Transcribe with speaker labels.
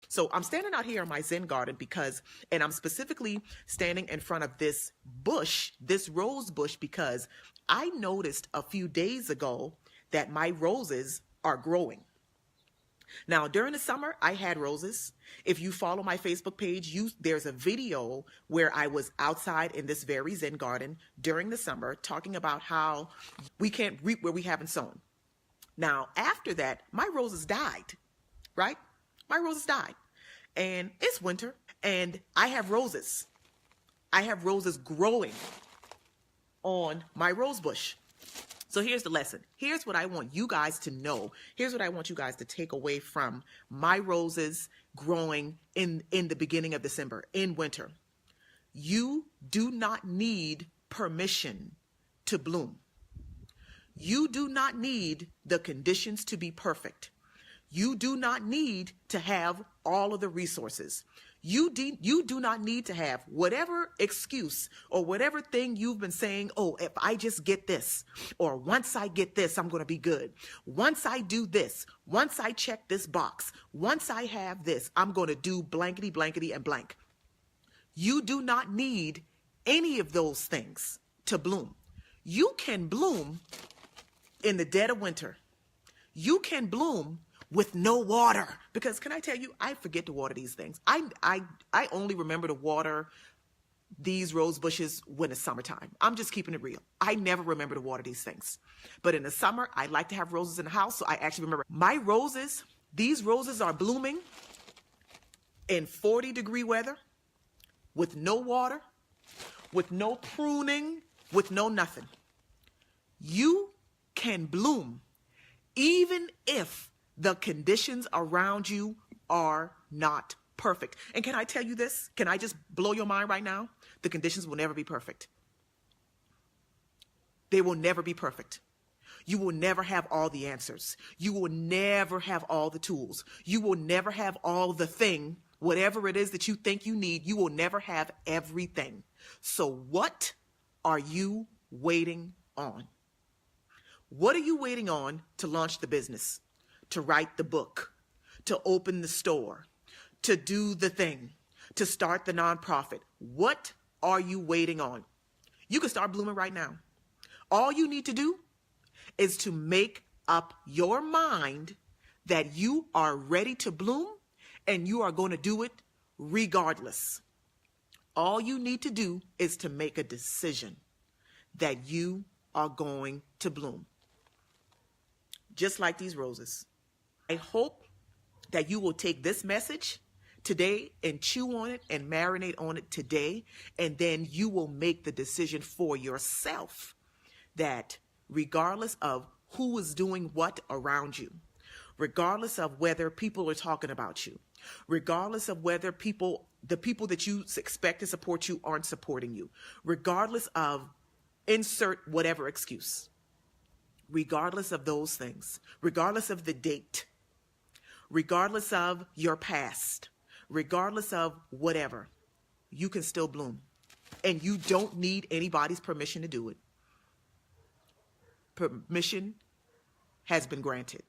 Speaker 1: So I'm standing out here in my Zen garden and I'm specifically standing in front of this bush, this rose bush, because I noticed a few days ago that my roses are growing. Now, during the summer, I had roses. If you follow my Facebook page, there's a video where I was outside in this very Zen garden during the summer talking about how we can't reap where we haven't sown. Now, after that, my roses died, right? My roses died. And it's winter, and I have roses. I have roses growing on my rose bush. So here's the lesson. Here's what I want you guys to know. Here's what I want you guys to take away from my roses growing in the beginning of December, in winter. You do not need permission to bloom. You do not need the conditions to be perfect. You do not need to have all of the resources. You do not need to have whatever excuse or whatever thing you've been saying, oh, if I just get this, or once I get this, I'm going to be good. Once I do this, once I check this box, once I have this, I'm going to do blankety, blankety, and blank. You do not need any of those things to bloom. You can bloom in the dead of winter. You can bloom with no water, because can I tell you, I forget to water these things. I only remember to water these rose bushes when it's summertime. I'm just keeping it real. I never remember to water these things. But in the summer, I like to have roses in the house, so I actually remember my roses. These roses are blooming in 40-degree weather with no water, with no pruning, with no nothing. You can bloom even if the conditions around you are not perfect. And can I tell you this? Can I just blow your mind right now? The conditions will never be perfect. They will never be perfect. You will never have all the answers. You will never have all the tools. You will never have all the thing, whatever it is that you think you need. You will never have everything. So what are you waiting on? What are you waiting on to launch the business? To write the book, to open the store, to do the thing, to start the nonprofit? What are you waiting on? You can start blooming right now. All you need to do is to make up your mind that you are ready to bloom and you are going to do it regardless. All you need to do is to make a decision that you are going to bloom. Just like these roses. I hope that you will take this message today and chew on it and marinate on it today, and then you will make the decision for yourself that regardless of who is doing what around you, regardless of whether people are talking about you, regardless of whether the people that you expect to support you aren't supporting you, regardless of insert whatever excuse, regardless of those things, regardless of the date, regardless of your past, regardless of whatever, you can still bloom. And you don't need anybody's permission to do it. Permission has been granted.